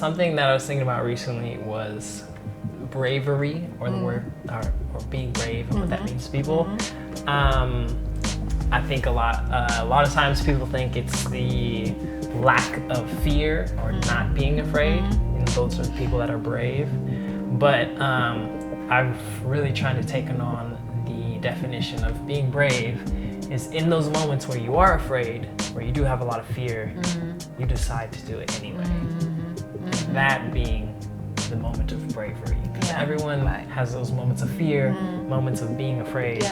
something that I was thinking about recently was bravery, or the word, or being brave, and what that means to people. I think a lot of times people think it's the lack of fear or not being afraid. Those are people that are brave. But I've really tried to take on the definition of being brave is in those moments where you are afraid, where you do have a lot of fear, you decide to do it anyway. That being the moment of bravery. Everyone has those moments of fear, moments of being afraid,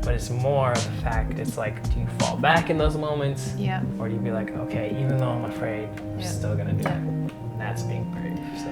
but it's more of the fact, it's like, do you fall back in those moments? Or do you be like, okay, even though I'm afraid, I'm still gonna do it. And that's being brave, so.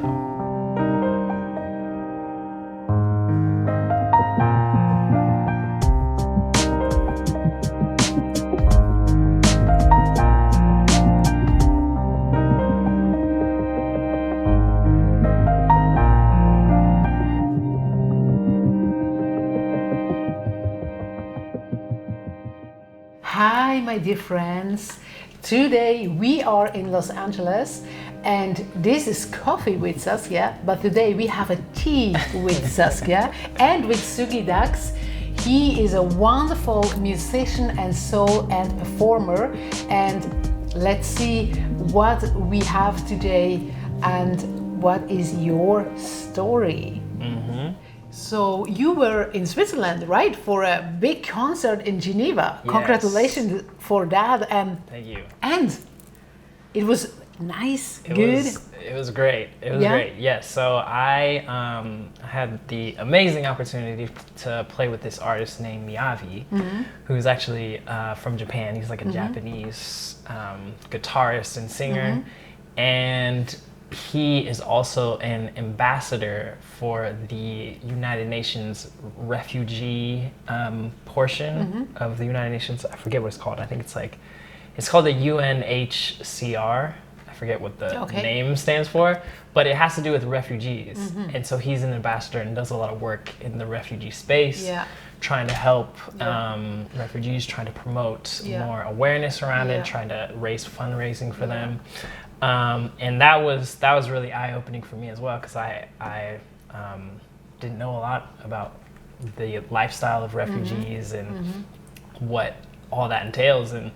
Hi, my dear friends. Today we are in Los Angeles and this is Coffee with Saskia, but today we have a tea with Saskia and with Sugi Dakks. He is a wonderful musician and soul and performer, and let's see what we have today and what is your story. So you were in Switzerland, right, for a big concert in Geneva. Yes. Congratulations for that. Thank you. And it was nice, good. It was great. It was great. Yes. So I had the amazing opportunity to play with this artist named Miyavi, who's actually from Japan. He's like a Japanese guitarist and singer, and he is also an ambassador for the United Nations refugee portion of the United Nations. I forget what it's called. I think it's called the UNHCR. I forget what the name stands for, but it has to do with refugees. And so he's an ambassador and does a lot of work in the refugee space, trying to help refugees, trying to promote more awareness around it, trying to raise fundraising for them. And that was really eye-opening for me as well, because I didn't know a lot about the lifestyle of refugees and what all that entails, and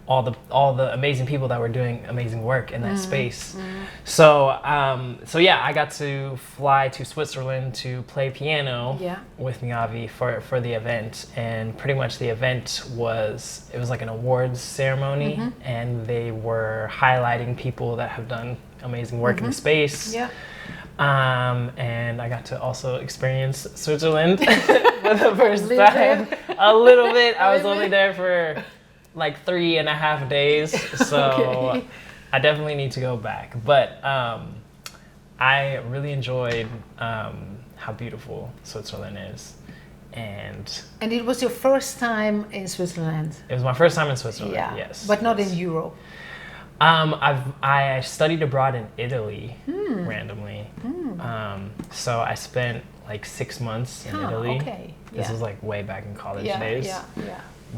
all the amazing people that were doing amazing work in that space. So yeah, I got to fly to Switzerland to play piano with Miyavi for the event, and pretty much the event was like an awards ceremony, and they were highlighting people that have done amazing work in the space. And I got to also experience Switzerland for the first time. A little bit. I was only there for like 3.5 days, so I definitely need to go back. But I really enjoyed how beautiful Switzerland is, and it was your first time in Switzerland? It was my first time in Switzerland. Yes, but not in Europe. I studied abroad in Italy randomly. So I spent like 6 months in Italy. This was like way back in college days.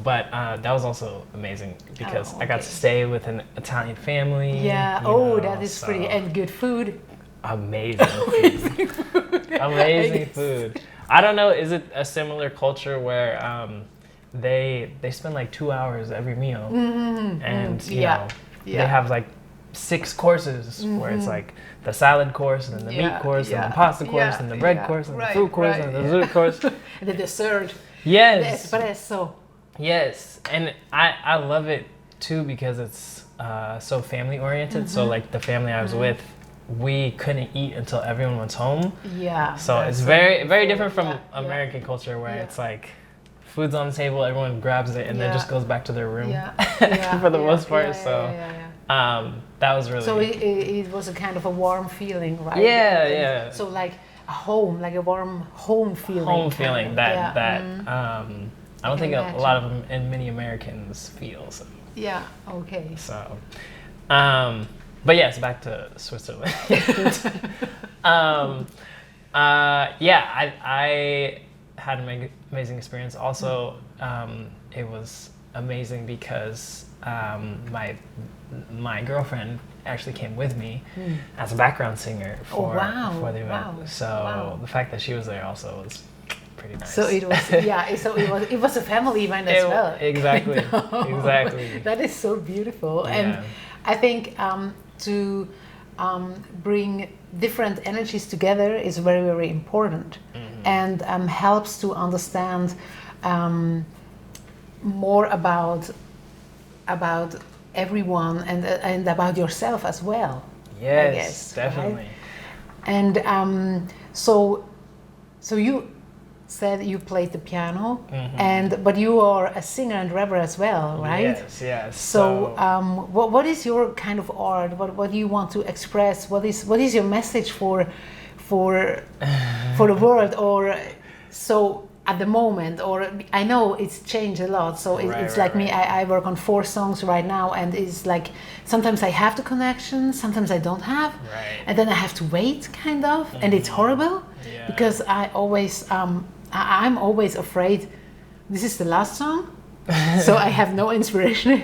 But that was also amazing because I got to stay with an Italian family. That is pretty, and good food. Amazing food. Amazing food. I don't know, is it a similar culture where they spend like 2 hours every meal, and you know, they have like 6 courses where it's like the salad course, and then the meat course, and the pasta course, and the bread course, and the fruit course, and the dessert course. And the dessert. Yes. The espresso. Yes, and I love it too because it's so family oriented. So like the family I was with, we couldn't eat until everyone went home. So it's very different from American culture where it's like food's on the table, everyone grabs it, and then just goes back to their room for the most part. That was really. So it was a kind of a warm feeling, right? Yeah. So like a home, like a warm home feeling. Home feeling that I don't think a lot of them and many Americans feel. So. So, but yes, back to Switzerland. I had an amazing experience. Also, it was amazing because my girlfriend actually came with me as a background singer for the event. Wow. So the fact that she was there also was pretty nice. So it was, so it was a family event as well. Exactly, exactly. That is so beautiful. Yeah. And I think to bring different energies together is very, very important, and helps to understand more about everyone and about yourself as well. Yes, I guess, definitely. Right? And so you said you played the piano, but you are a singer and rapper as well, right? Yes. So what is your kind of art? What do you want to express? What is your message for the world? Or so at the moment, or I know it's changed a lot, so it's like me, I work on 4 songs right now, and it's like sometimes I have the connection, sometimes I don't have, and then I have to wait kind of, and it's horrible because I'm always afraid this is the last song, so I have no inspiration.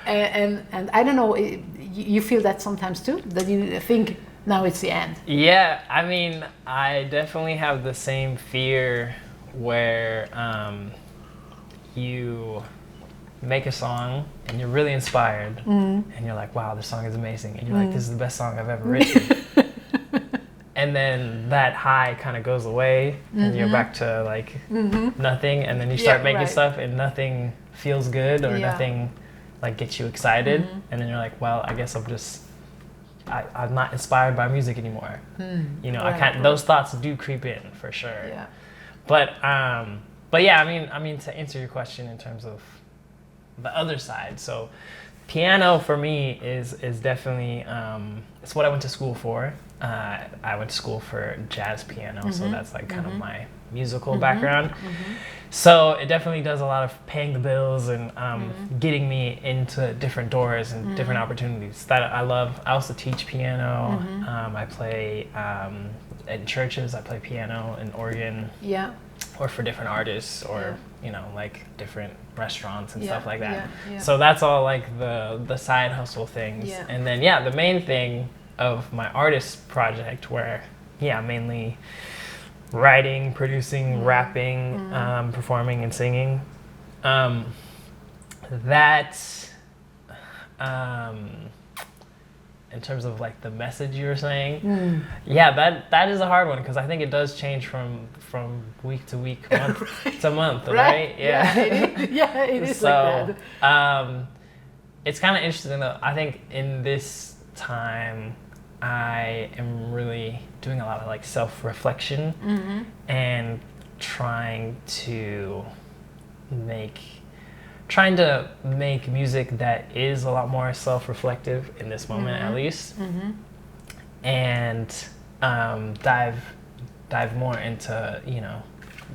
and I don't know, you feel that sometimes too, that you think now it's the end? Yeah, I mean, I definitely have the same fear where you make a song and you're really inspired and you're like, wow, this song is amazing, and you're like, this is the best song I've ever written. And then that high kind of goes away and you're back to like nothing, and then you start making stuff and nothing feels good or nothing like gets you excited, and then you're like, well, I guess I'm not inspired by music anymore. You know, I can't. Those thoughts do creep in for sure. Yeah. But yeah, I mean to answer your question in terms of the other side. So piano for me is definitely it's what I went to school for. I went to school for jazz piano, so that's like kind of my musical background. So it definitely does a lot of paying the bills and getting me into different doors and different opportunities that I love. I also teach piano. I play in churches. I play piano and organ. Yeah. Or for different artists, or you know, like different restaurants and stuff like that. So that's all like the side hustle things. And then the main thing of my artist project, where mainly writing, producing, rapping, performing and singing. That in terms of like the message you were saying, that is a hard one, because I think it does change from week to week, month to month, right? It is so, like that. It's kind of interesting though. I think in this time I am really doing a lot of like self-reflection and trying to make music that is a lot more self-reflective in this moment, at least, and dive more into, you know,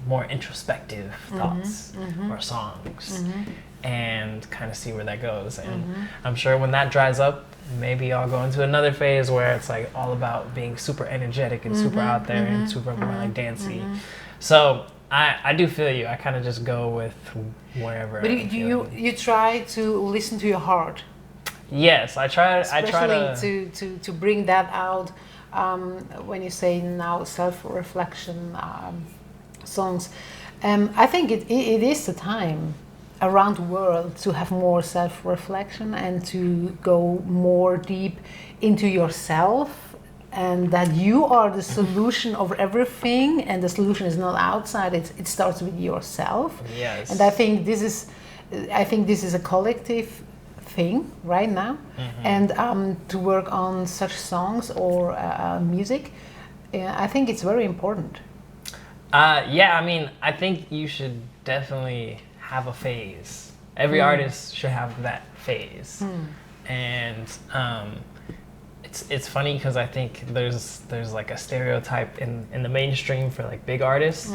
more introspective thoughts or songs, and kind of see where that goes. And I'm sure when that dries up, maybe I'll go into another phase where it's like all about being super energetic and super out there and super more like dancey. So I do feel you. I kind of just go with wherever. But you try to listen to your heart. Yes, I try. Especially to bring that out when you say now self-reflection songs. I think it is the time around the world to have more self-reflection and to go more deep into yourself, and that you are the solution of everything, and the solution is not outside, it starts with yourself. Yes. And I think this is a collective thing right now, and to work on such songs or music, I think it's very important. I mean, I think you should definitely have a phase. Every artist should have that phase. And it's funny because I think there's like a stereotype in the mainstream for like big artists.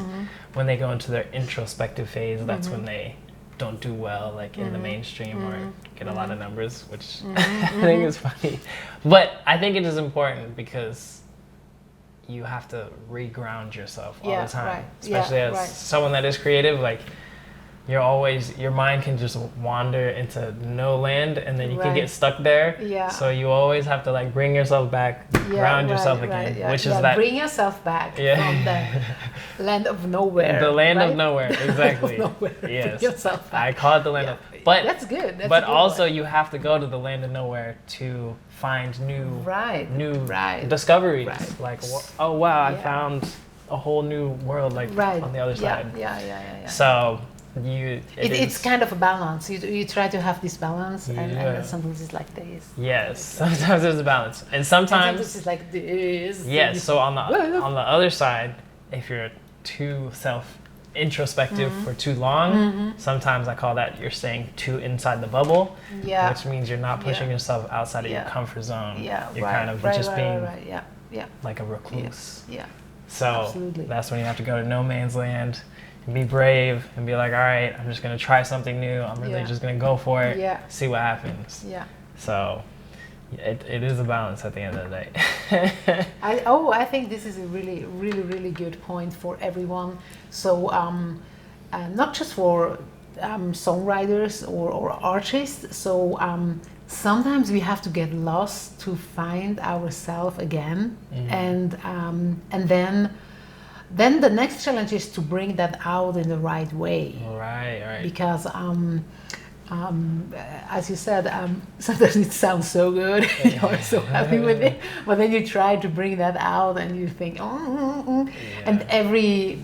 When they go into their introspective phase, that's when they don't do well, like in the mainstream, or get a lot of numbers, which I think is funny. But I think it is important because you have to reground yourself all the time, especially as someone that is creative. Like, your mind can just wander into no land, and then you can Right. get stuck there. Yeah. So you always have to like bring yourself back, ground yourself again, yeah, which is yeah. that Bring yourself back Yeah. from the land of nowhere. the land right? of nowhere, exactly. Land of nowhere. Yes, Bring yourself back. I call it the land Yeah. of. But That's good. That's but a good also one. you have to go to the land of nowhere to find new Right. discoveries. Right. Like oh wow, I Yeah. found a whole new world like Right. on the other Yeah, side. yeah. So It's kind of a balance. You try to have this balance, and Yeah. sometimes it's like this. yes, sometimes there's a balance, and sometimes it's like this. yes. So on the other side, if you're too introspective for too long, sometimes I call that you're staying too inside the bubble, Yeah. which means you're not pushing yourself outside of your Yeah. comfort zone. Yeah. You're right, kind of right, just right, being right. Yeah. like a recluse. Yeah. So Absolutely. that's when you have to go to no man's land and be brave and be like, all right, I'm just gonna try something new. I'm really Yeah. just gonna go for it. Yeah. See what happens. Yeah. So it is a balance at the end of the day. I think this is a really good point for everyone. So not just for songwriters or artists. So sometimes we have to get lost to find ourselves again, and then the next challenge is to bring that out in the right way. Right. Because as you said, sometimes it sounds so good, you're so happy with it, but then you try to bring that out and you think, and every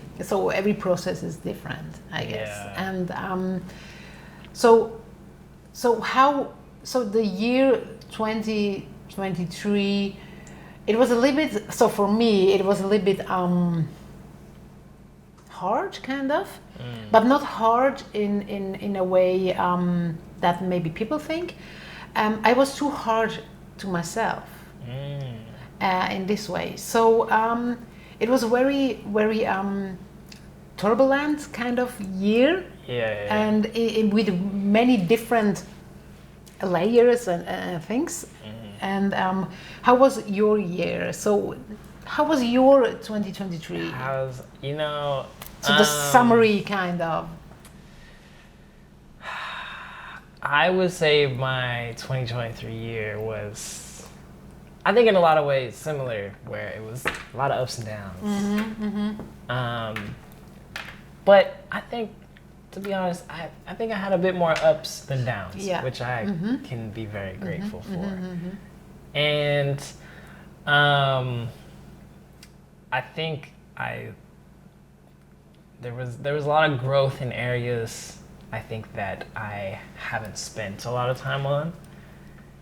process is different, I guess. Yeah. And so the year 2023, it was a little bit, so for me, it was a little bit hard, kind of, but not hard in a way that maybe people think. I was too hard to myself in this way. So it was a very turbulent kind of year, and with many different layers and things. And how was your year? So how was your 2023? So the summary, kind of. I would say my 2023 year was, I think in a lot of ways similar, where it was a lot of ups and downs. But I think, to be honest, I think I had a bit more ups than downs, which I can be very grateful for. And I think there was a lot of growth in areas I think that I haven't spent a lot of time on.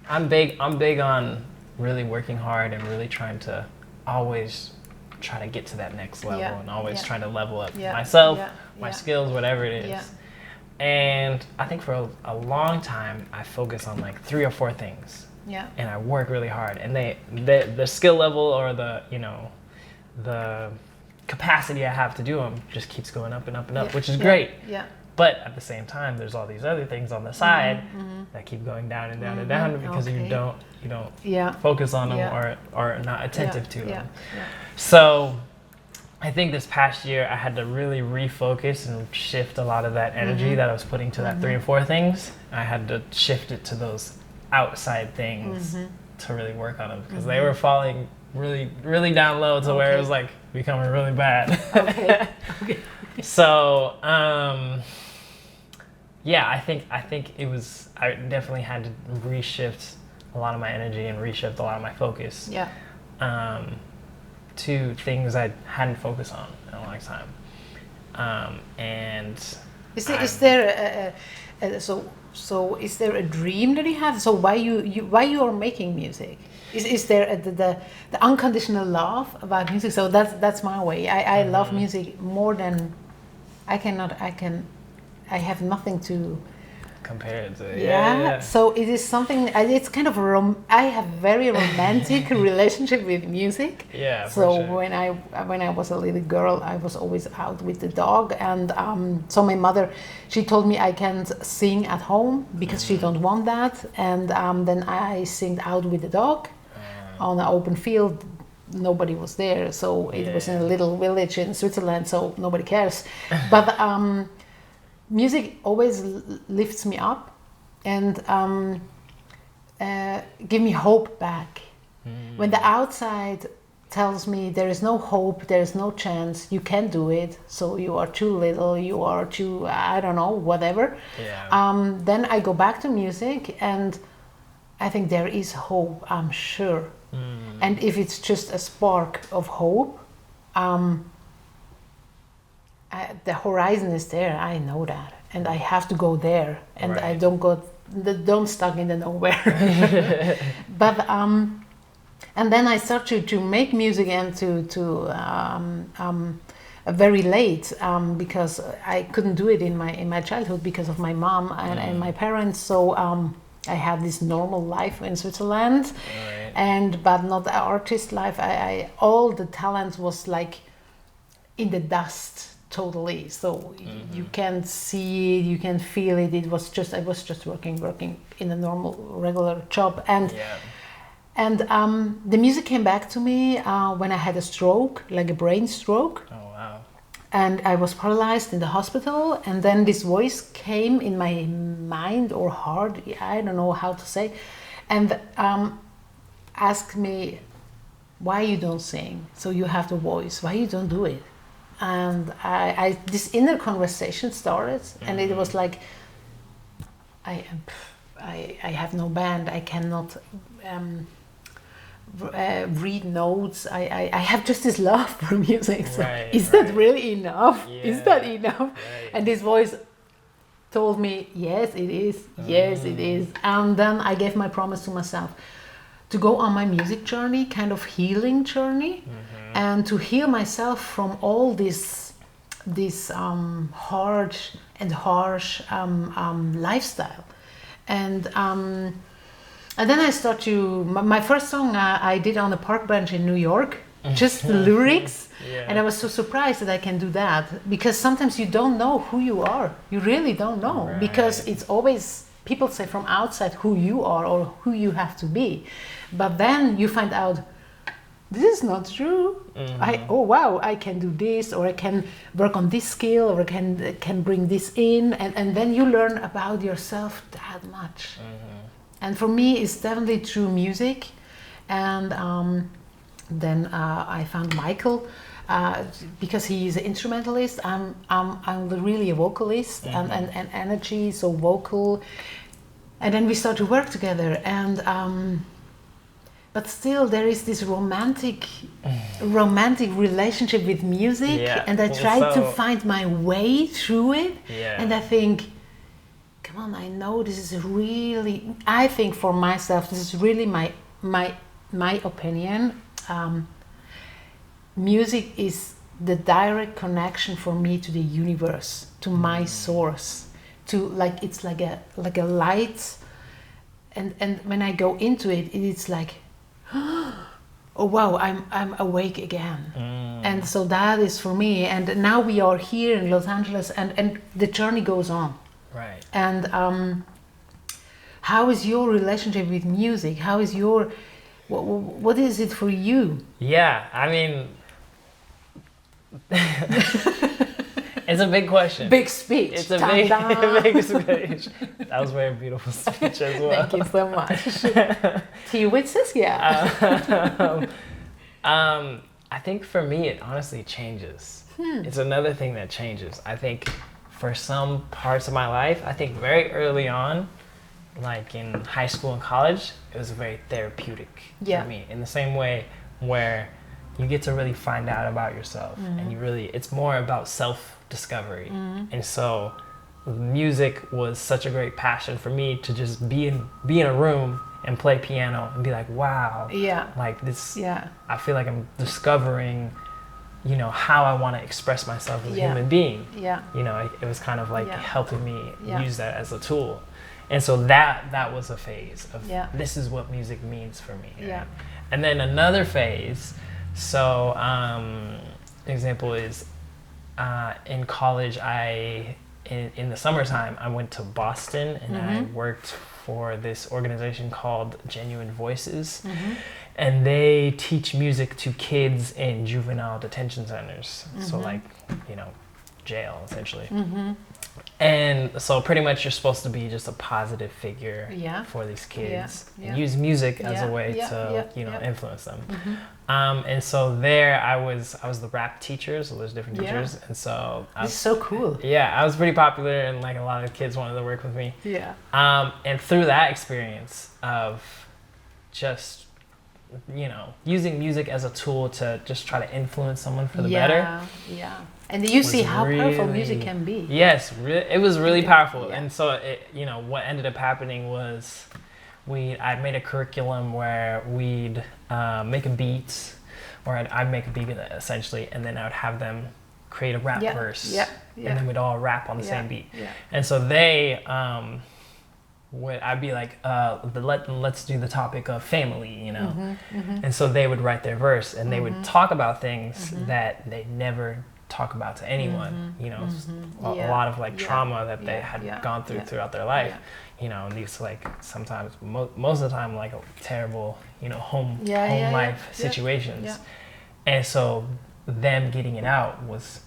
I'm big on really working hard and really trying to always try to get to that next level and always trying to level up myself, my skills, whatever it is. And I think for a long time I focused on like 3 or 4 things. And I work really hard, and the skill level or the capacity I have to do them just keeps going up and up and up, which is great. But at the same time, there's all these other things on the side that keep going down and down and down because you don't focus on them or are not attentive to them. So I think this past year I had to really refocus and shift a lot of that energy that I was putting to that 3 or 4 things. I had to shift it to those outside things to really work on them because they were falling really down low to where it was like becoming really bad. So I think it was, I definitely had to reshift a lot of my energy and reshift a lot of my focus to things I hadn't focused on in a long time. And is there is there a dream that you have? So why you are making music? Is there the unconditional love about music? So that's my way. I love music more than I have nothing to compare it to. So it is something. It's kind of I have very romantic relationship with music. So when I was a little girl, I was always out with the dog, and so my mother, she told me I can't sing at home because she don't want that, and then I sing out with the dog on an open field. Nobody was there, so it was in a little village in Switzerland, so nobody cares. But music always lifts me up and give me hope back. When the outside tells me there is no hope, there is no chance, you can't do it, so you are too little, you are too, I don't know, whatever. Yeah. Then I go back to music and I think there is hope, I'm sure. And if it's just a spark of hope, the horizon is there, I know that. And I have to go there, and I don't stuck in the nowhere. But and then I start to make music and to very late because I couldn't do it in my childhood because of my mom and my parents. So I had this normal life in Switzerland, but not the artist life. I all the talent was like in the dust. Totally. So you can see it, you can feel it. I was just working in a normal regular job, and the music came back to me when I had a stroke, like a brain stroke. Oh wow! And I was paralyzed in the hospital, and then this voice came in my mind or heart, I don't know how to say, and asked me, why you don't sing? So you have the voice. Why you don't do it? And I this inner conversation started, and it was like, I have no band. I cannot read notes. I have just this love for music. So is that really enough? Yeah. Is that enough? Right. And this voice told me, yes, it is. Yes, it is. And then I gave my promise to myself to go on my music journey, kind of healing journey. And to heal myself from all this hard and harsh lifestyle, and then I start to my first song I did on a park bench in New York, just the lyrics, and I was so surprised that I can do that, because sometimes you don't know who you are, you really don't know, because it's always people say from outside who you are or who you have to be, but then you find out, this is not true. Oh wow, I can do this, or I can work on this skill, or I can bring this in, and then you learn about yourself that much. And for me, it's definitely through music. And then I found Michael because he is an instrumentalist. I'm really a vocalist and energy, so vocal. And then we start to work together, and. But still, there is this romantic relationship with music, and I try to find my way through it. And I think, come on, I know this is really. I think for myself, this is really my opinion. Music is the direct connection for me to the universe, to my source, to it's like a light, and when I go into it, it's like. Oh wow, I'm awake again. And so that is for me, and now we are here in Los Angeles, and the journey goes on. Right. And how is your relationship with music? How is your what is it for you? Yeah, I mean it's a big question. Big speech. It's a big speech. That was a very beautiful speech as well. Thank you so much. Tea with Saskia. I think for me, it honestly changes. It's another thing that changes. I think for some parts of my life, I think very early on, like in high school and college, it was very therapeutic for me. In the same way where you get to really find out about yourself, and it's more about self-discovery. And so music was such a great passion for me to just be in a room and play piano and be like, wow, like this, I feel like I'm discovering, how I want to express myself as a human being. It was kind of like helping me use that as a tool. And so that was a phase of this is what music means for me. Right? And then another phase, so example is in college, in the summertime, I went to Boston and I worked for this organization called Genuine Voices. And they teach music to kids in juvenile detention centers. So like, jail essentially. And so pretty much you're supposed to be just a positive figure for these kids. Yeah. Use music as a way to, influence them. And so there I was the rap teacher, so there's different teachers. And so it's so cool. Yeah, I was pretty popular and like a lot of kids wanted to work with me. Yeah. And through that experience of just, using music as a tool to just try to influence someone for the better. Yeah. And you see how powerful music can be. Yes, it was really powerful. And so, what ended up happening was I made a curriculum where we'd make a beat, or I'd make a beat essentially, and then I would have them create a rap verse. And then we'd all rap on the same beat. And so they, I'd be like, let's do the topic of family, And so they would write their verse and they would talk about things that they never talk about to anyone, a lot of like trauma that they had gone through throughout their life, and these like sometimes most of the time like terrible, home life situations. And so them getting it out was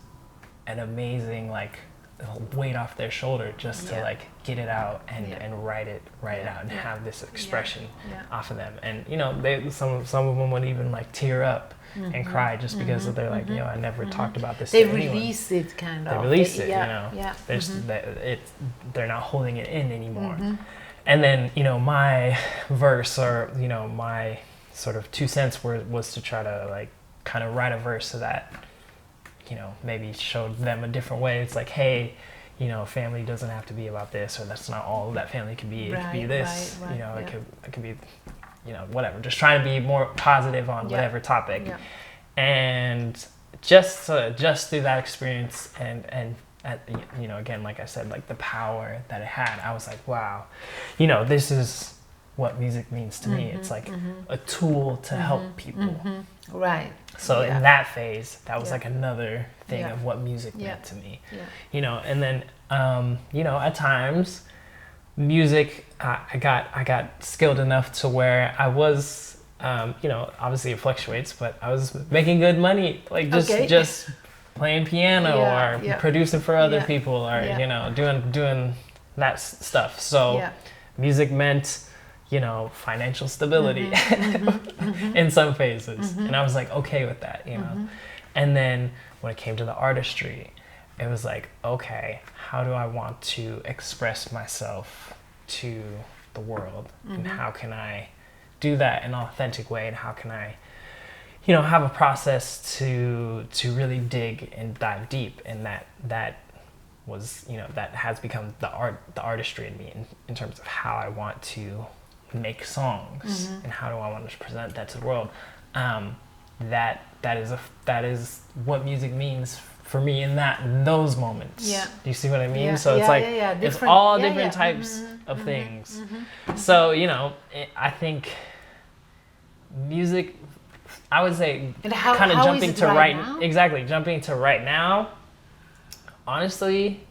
an amazing like weight off their shoulder just to like get it out and write it out and have this expression off of them. And they some of them would even like tear up and cry just because they're like, I never talked about this to anyone. They release it kind of. They release it, they're not holding it in anymore. And then, my verse or, my sort of 2 cents was to try to like kind of write a verse so that, maybe showed them a different way. It's like, hey, family doesn't have to be about this, or that's not all that family can be. It could be this, it could be, whatever. Just trying to be more positive on whatever topic. And just through that experience and again, like I said, like the power that it had, I was like, wow, this is what music means to me. It's like a tool to help people. Right. So in that phase, that was like another thing of what music meant to me. And then, at times, music, I got skilled enough to where I was, obviously it fluctuates, but I was making good money, like just playing piano or producing for other people or, doing that stuff. So music meant, financial stability in some phases. And I was like, okay with that, And then when it came to the artistry, it was like, okay, how do I want to express myself to the world? And how can I do that in an authentic way? And how can I, have a process to really dig and dive deep? And that was, that has become the artistry in me in terms of how I want to make songs and how do I want to present that to the world. That is what music means for me in those moments. Do you see what I mean? So it's like it's all different types of things. So I think music, I would say, kind of jumping to jumping to right now. Honestly,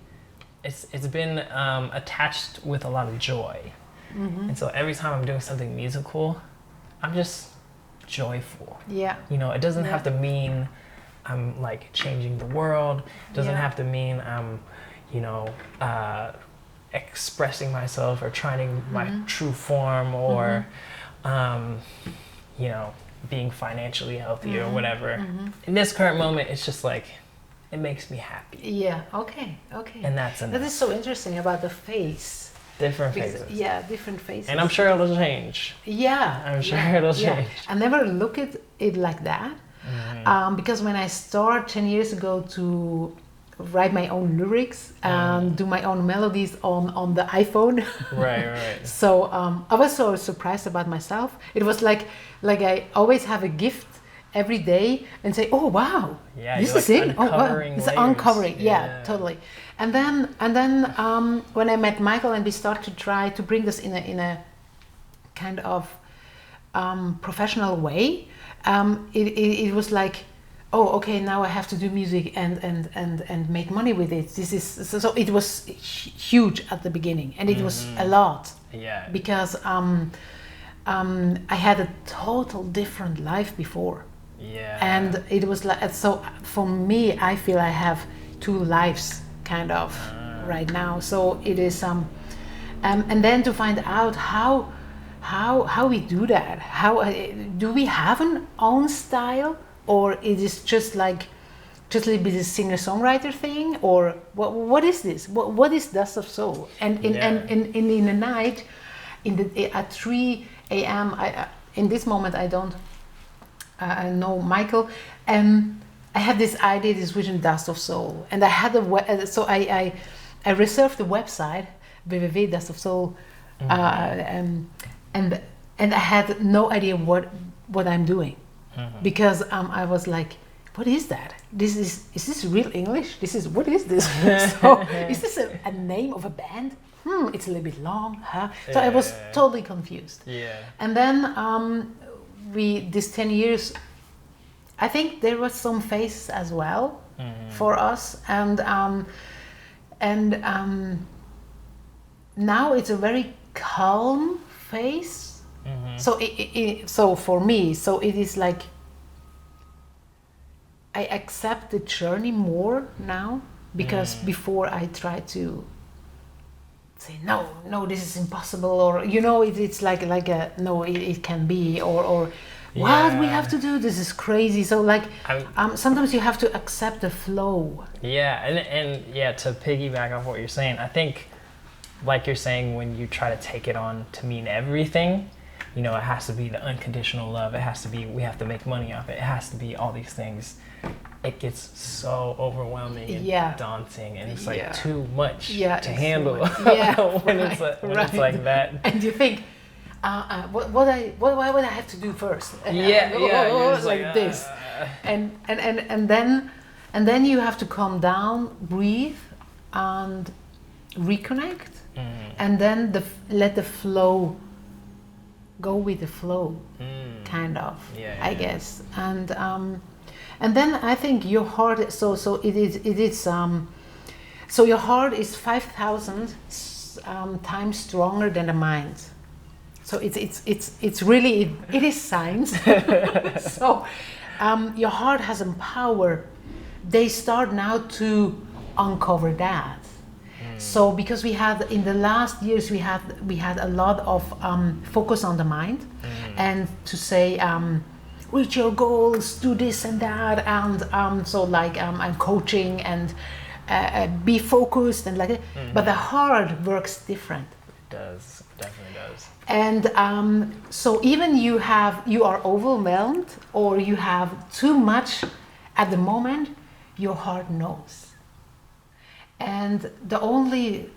it's been attached with a lot of joy. And so every time I'm doing something musical, I'm just joyful. It doesn't have to mean I'm like changing the world. It doesn't have to mean I'm, expressing myself or trying my true form or, being financially healthy or whatever. In this current moment, it's just like, it makes me happy. Okay. And that's enough. That is so interesting about the face. Different phases. Different phases. And I'm sure it'll change. I'm sure it'll change. I never look at it like that. Because when I started 10 years ago to write my own lyrics and do my own melodies on the iPhone. Right. So I was so surprised about myself. It was like I always have a gift every day and say, oh wow, this is it. Oh wow, it's uncovering. Yeah, totally. And then when I met Michael and we started to try to bring this in a kind of professional way, it was like, oh okay, now I have to do music and make money with it. This is so it was huge at the beginning, and it was a lot. Because I had a total different life before. And it was like, so for me, I feel I have two lives kind of right now. So it is and then to find out how we do that. How do we have an own style, or it is just like just a little bit of singer-songwriter thing, or what is this? What is Dust of Soul? And in the night, at 3 a.m. In this moment I don't know Michael. I had this idea, this vision, Dust of Soul, and I had so I reserved the website www.dustofsoul, and I had no idea what I'm doing, because I was like, what is that? Is this real English? What is this? So is this a name of a band? It's a little bit long, huh? So I was totally confused. Yeah. And then this 10 years, I think there was some phases as well for us, and now it's a very calm phase. So so for me, so it is like I accept the journey more now, because before I tried to say no, this is impossible, or it's like a no, it can be, or what we have to do, this is crazy. So like sometimes you have to accept the flow. Yeah, and yeah, to piggyback off what you're saying, I think, like you're saying, when you try to take it on to mean everything, it has to be the unconditional love, it has to be, we have to make money off it, it has to be all these things. It gets so overwhelming and daunting, and it's like too much to handle when it's like that. And you think, what would I have to do first? Like this, and then you have to calm down, breathe, and reconnect, and then let the flow go with the flow, kind of. I guess, and then I think your heart. So it is. So your heart is 5,000 times stronger than the mind. So it's really it is science. So your heart has a power. They start now to uncover that. So because we had in the last years we had a lot of focus on the mind, and to say reach your goals, do this and that, and so like I'm coaching and be focused and like that. But the heart works different. It does, definitely does. And so even you are overwhelmed, or you have too much at the moment, your heart knows. And the only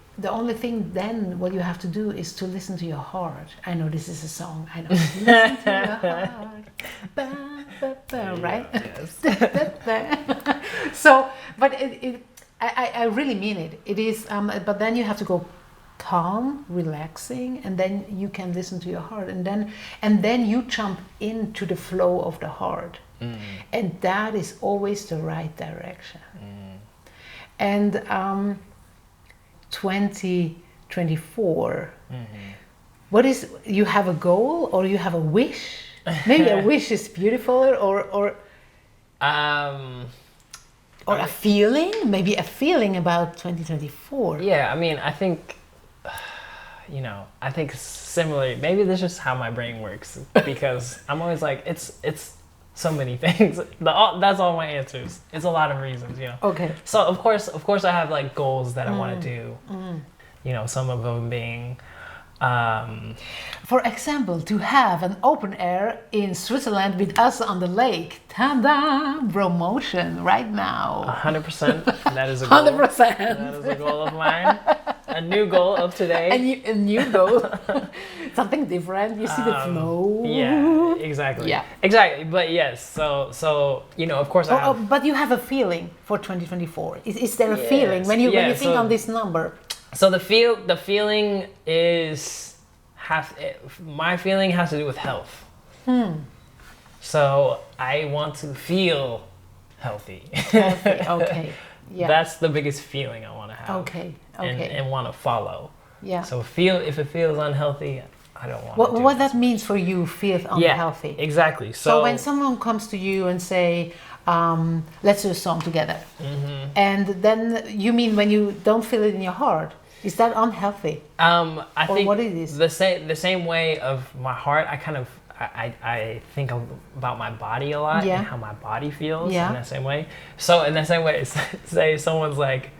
thing then what you have to do is to listen to your heart. I know this is a song. I know. Listen to your heart. Ba, ba, ba, right? Yes. So, but I really mean it. It is. But then you have to go calm, relaxing, and then you can listen to your heart, and then you jump into the flow of the heart, and that is always the right direction. And 2024, what is, you have a goal, or you have a wish? Maybe a wish is beautiful, or a feeling, maybe a feeling about 2024. Yeah, I mean, I think, I think similarly, maybe that's just how my brain works, because I'm always like, it's so many things. That's all my answers. It's a lot of reasons, Okay. So of course I have like goals that I want to do. Some of them being, for example, to have an open air in Switzerland with us on the lake. Ta-da! Promotion right now. 100%. That is a goal. 100%. That is a goal of mine. A new goal of today. A new goal. Something different. You see the flow. Yeah, exactly. Yeah. Exactly. But yes, so of course I have... but you have a feeling for 2024. Is there a feeling when you think on this number? So the feeling is my feeling has to do with health. So I want to feel healthy. Okay. Yeah. That's the biggest feeling I want to have. Okay. And want to follow. Yeah. So if it feels unhealthy, I don't want what that means for you, feel unhealthy. Yeah, exactly. So when someone comes to you and say, let's do a song together. And then you mean when you don't feel it in your heart? Is that unhealthy? I think what it is? the same way of my heart. I kind of I think about my body a lot and how my body feels in that same way. So in that same way, say someone's like,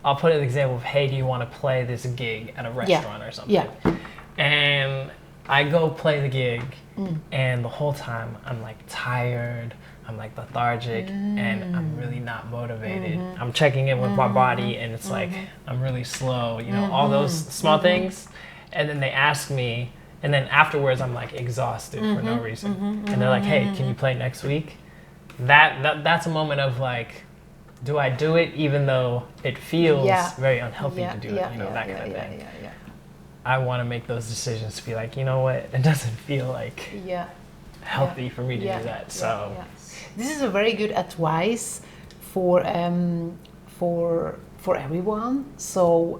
I'll put an example of, hey, do you want to play this gig at a restaurant or something? And I go play the gig, and the whole time I'm like tired, I'm like lethargic, and I'm really not motivated. I'm checking in with my body, and it's like I'm really slow, you know, all those small things. And then they ask me, and then afterwards I'm like exhausted for no reason. And they're like, hey, can you play next week? That's a moment of like, do I do it even though it feels very unhealthy to do it, you know, that kind of thing. I want to make those decisions to be like, you know what, it doesn't feel like healthy for me to do that. So this is a very good advice for everyone. So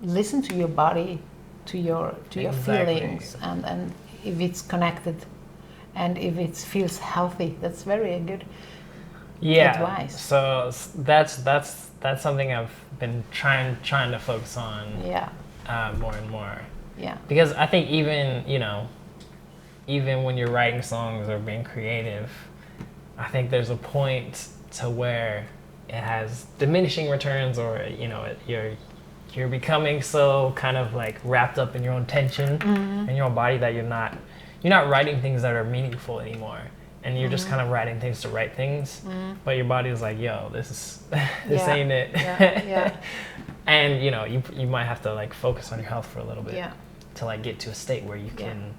listen to your body, to your feelings, and if it's connected, and if it feels healthy, that's very good advice. So that's something I've been trying to focus on more and more. Because I think even when you're writing songs or being creative, I think there's a point to where it has diminishing returns, or you know, you're becoming so kind of like wrapped up in your own tension and your own body that you're not writing things that are meaningful anymore, and you're just kind of writing things to write things, but your body is like, yo, this ain't it. And you know, you might have to like focus on your health for a little bit to like get to a state where you can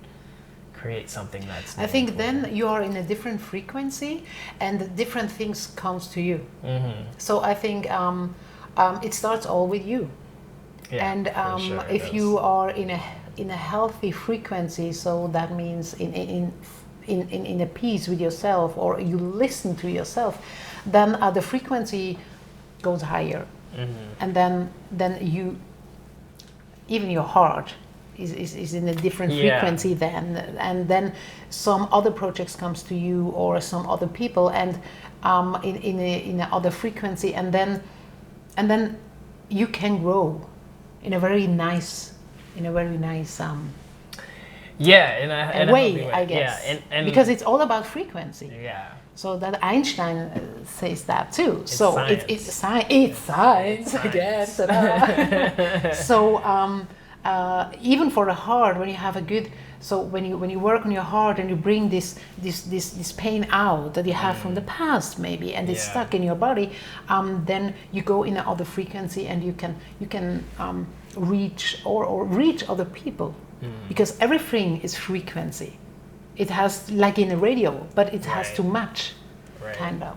create something that's meaningful. I think then you are in a different frequency, and different things comes to you. So I think it starts all with you. And if you are in a healthy frequency, so that means in a peace with yourself, or you listen to yourself, then the frequency goes higher, and then you, even your heart is in a different frequency then, and then some other projects comes to you, or some other people, and in a other frequency, and then you can grow in a very nice way, I guess. And because it's all about frequency. So that Einstein says that too. So it's science again. So even for the heart, when you have a good, so when you work on your heart and you bring this pain out that you have from the past maybe, and it's stuck in your body, then you go in another frequency, and you can reach or reach other people, because everything is frequency. It has, like in a radio, but it has to match, kind of.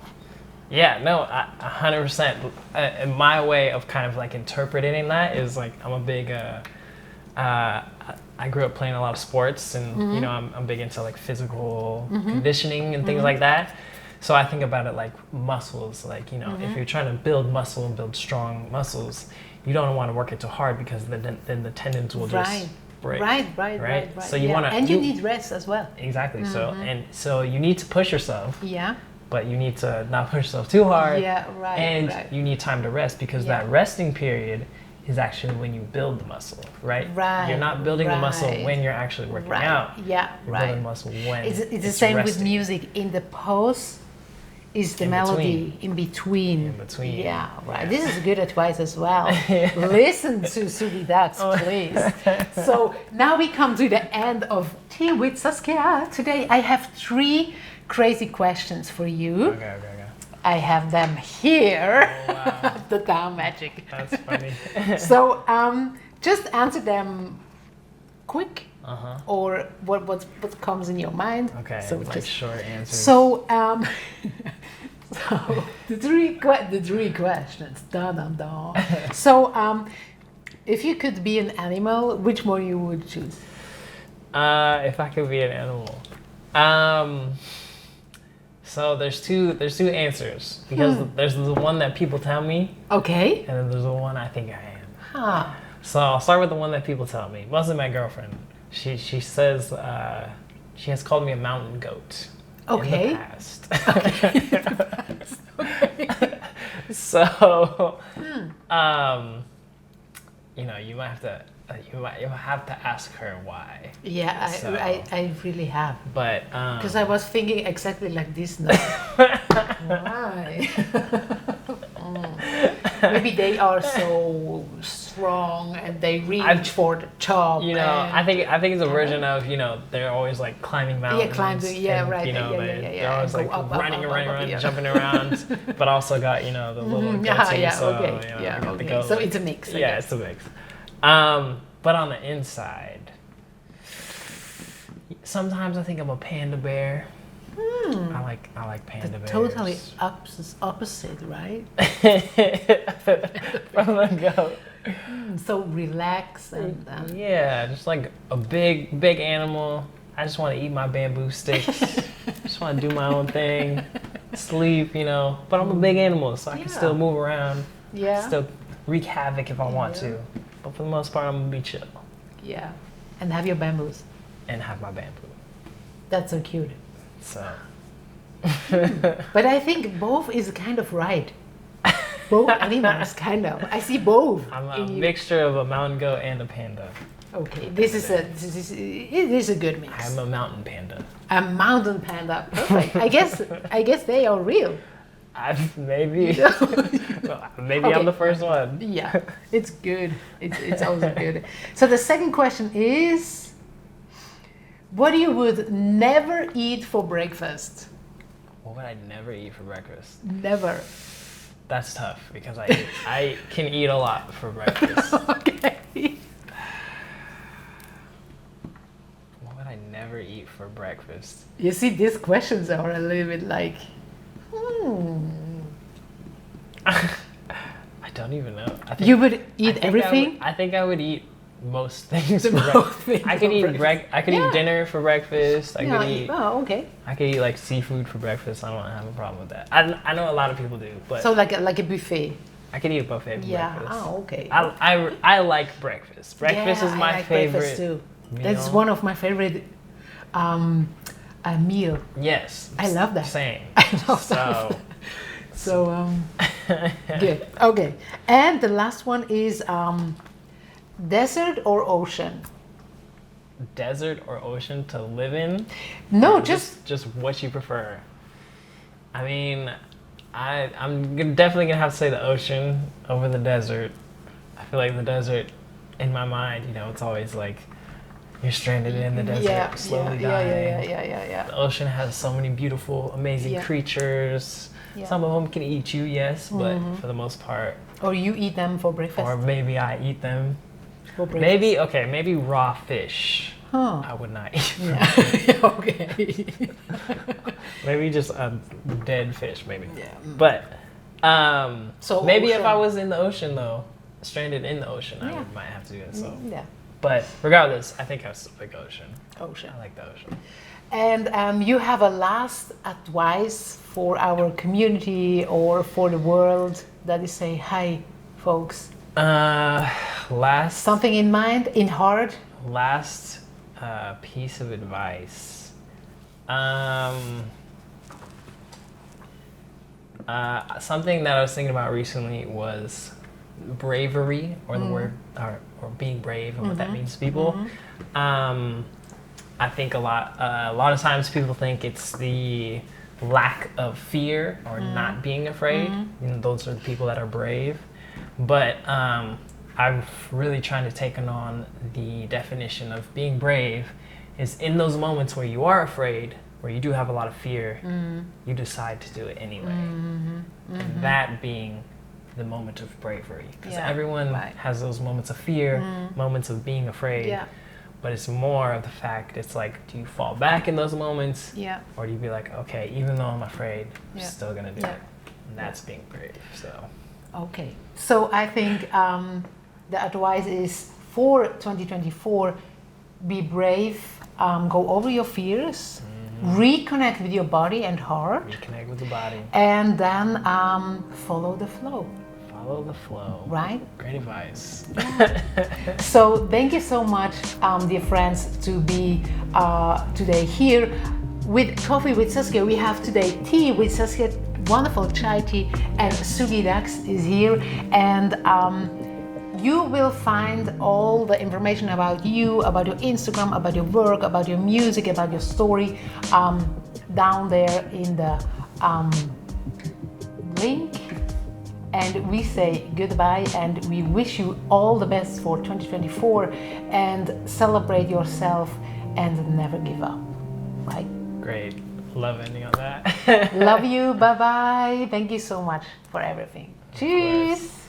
Yeah, no, 100%. My way of kind of like interpreting that is like, I'm a big I grew up playing a lot of sports, and you know, I'm big into like physical conditioning and things like that. So I think about it like muscles. Like, you know, if you're trying to build muscle and build strong muscles, you don't want to work it too hard, because then the tendons will just break. Right. So you want to, and you need rest as well. Exactly. So you need to push yourself. But you need to not push yourself too hard. And you need time to rest, because that resting period is actually when you build the muscle, right? You're not building the muscle when you're actually working out. You're building the muscle when it's the same resting. With music. In the pause is the melody in between. This is good advice as well. Listen to Sugi Dakks, please. So now we come to the end of Tea with Saskia. Today I have 3 crazy questions for you. Okay. I have them here. Oh, wow. The down magic. That's funny. So just answer them quick, or what comes in your mind. Okay, so like just short answers. So so the three questions. Dun, dun, dun. So if you could be an animal, which one you would choose? If I could be an animal, so there's two answers, because there's the one that people tell me, and then there's the one I think I am. So I'll start with the one that people tell me. Mostly my girlfriend. She says she has called me a mountain goat. Okay. In the past. Okay. So, you know, you might have to ask her why. Yeah, So, I really have. But because I was thinking exactly like this now. Why? Maybe they are so strong and they reach for the top. You know, I think it's a version of, you know, they're always like climbing mountains. Yeah, climbing. Yeah, and, right. You know, they're always like running around, yeah. jumping around, but also got, you know, the little goatee. So, okay. you know, Yeah, got okay. the goat, So like, it's a mix. Yeah, it's a mix. But on the inside, sometimes I think I'm a panda bear. I like panda bears. Totally opposite, right? From a goat. So relaxed and yeah, just like a big animal. I just want to eat my bamboo sticks. Just want to do my own thing, sleep, you know. But I'm a big animal, so I can still move around. Yeah. Still wreak havoc if I want to. But for the most part, I'm gonna be chill. Yeah, and have your bamboos. And have my bamboo. That's so cute. So. But I think both is kind of right. Both animals, kind of. I see both. I'm a mixture of a mountain goat and a panda. Okay, it is a good mix. I'm a mountain panda. A mountain panda, perfect. I guess they are real. Maybe. Maybe Okay. I'm the first one. Yeah, it's good. It's also good. So the second question is, what you would never eat for breakfast? What would I never eat for breakfast? Never. That's tough because I can eat a lot for breakfast. Okay. What would I never eat for breakfast? You see, these questions are a little bit like, I don't even know. I think, you would eat everything? I think I would eat most things. Most things I could for eat breakfast. I could eat dinner for breakfast. I could eat. Oh, okay. I could eat like seafood for breakfast. I don't have a problem with that. I know a lot of people do, but So like a buffet. I could eat a buffet for Yeah. breakfast. Oh, okay. I like breakfast. Breakfast is I my like favorite breakfast too. meal. That's one of my favorite meal. Yes. I love that. Same. I love So. So good. Okay. And the last one is desert or ocean? Desert or ocean to live in? No, Or just just what you prefer. I mean, definitely gonna have to say the ocean over the desert. I feel like the desert, in my mind, you know, it's always like you're stranded in the desert, slowly dying. Yeah. The ocean has so many beautiful, amazing creatures. Yeah. Some of them can eat you, yes, but for the most part, Or you eat them for breakfast? or maybe I eat them. For breakfast? Maybe raw fish. Huh. I would not eat. Yeah. Okay. Maybe just a dead fish, maybe. Yeah. But So maybe if ocean. I was in the ocean though, stranded in the ocean, I might have to do it. So, Yeah. but regardless, I think I would still pick ocean. Ocean. I like the ocean. And you have a last advice for our community or for the world that is say, hi, folks. Something in mind, in heart? Last piece of advice. Something that I was thinking about recently was bravery, or the word, or being brave, and what that means to people. I think a lot of times people think it's the lack of fear or not being afraid. You know, those are the people that are brave. But I'm really trying to take on the definition of being brave is in those moments where you are afraid, where you do have a lot of fear, you decide to do it anyway. And that being the moment of bravery. Because everyone has those moments of fear, moments of being afraid. Yeah. But it's more of the fact, it's like, do you fall back in those moments? Yeah. Or do you be like, okay, even though I'm afraid, I'm Yeah. still going to do Yeah. it. And that's being brave, so. Okay. So I think the advice is for 2024, be brave, go over your fears, reconnect with your body and heart, Reconnect with the body. and then follow the flow. Follow the flow. Right? Great advice. So thank you so much, dear friends, to be today here. with Coffee with Saskia, we have today tea with Saskia, wonderful chai tea, and Sugi Dakks is here. And you will find all the information about you, about your Instagram, about your work, about your music, about your story down there in the link. And we say goodbye and we wish you all the best for 2024 and celebrate yourself and never give up. Right? Great. Love ending on that. Love you. Bye-bye. Thank you so much for everything. Cheers.